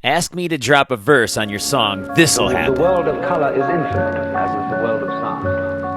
Ask me to drop a verse on your song, this'll happen. The world of color is infinite, as is the world of sound.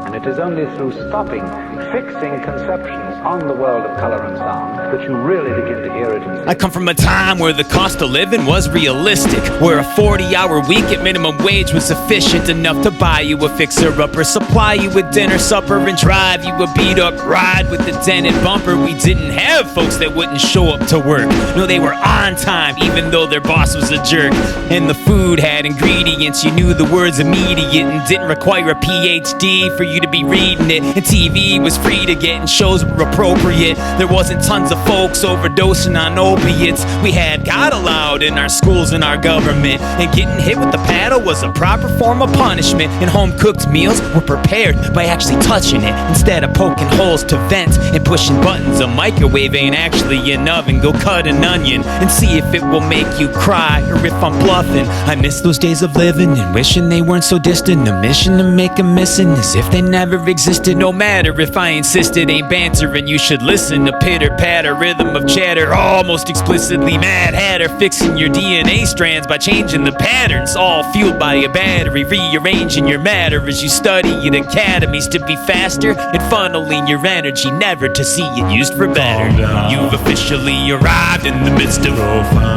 And it is only through stopping, fixing conceptions on the world of color and sound that you really begin to hear it and see. I come from a time where the cost of living was realistic, where a 40-hour week at minimum wage was sufficient enough to buy you a fixer-upper, supply you with dinner, supper, and drive you a beat-up ride with the dented bumper. We didn't have folks that wouldn't show up to work. No, they were on time, even though their boss was a jerk. And the food had ingredients, you knew the words immediate, and didn't require a PhD for you to be reading it. And TV was free to get, and shows were appropriate. There wasn't tons of folks overdosing on opiates. We had God allowed in our schools and our government, and getting hit with the paddle was a proper form of punishment. And home-cooked meals were prepared by actually touching it, instead of poking holes to vent and pushing buttons. A microwave ain't actually an oven. Go cut an onion and see if it will make you cry, or if I'm bluffing. I miss those days of living and wishing they weren't so distant. A mission to make 'em missing as if they never existed. No matter if I insisted, ain't bantering, you should listen. A pitter-patter rhythm of chatter, almost explicitly Mad Hatter, fixing your DNA strands by changing the patterns, all fueled by a battery, rearranging your matter as you study in academies to be faster and funneling your energy, never to see it used for better. You've officially arrived in the midst of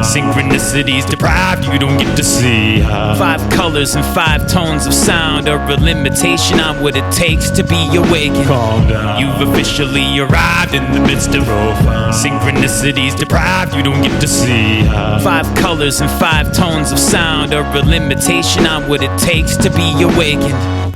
synchronicities deprived, you don't get to see 5 colors and 5 tones of sound are a limitation on what it takes to be awakened. You've officially arrived in the midst of synchronicities deprived, you don't get to see 5 colors and 5 tones of sound are a limitation on what it takes to be awakened.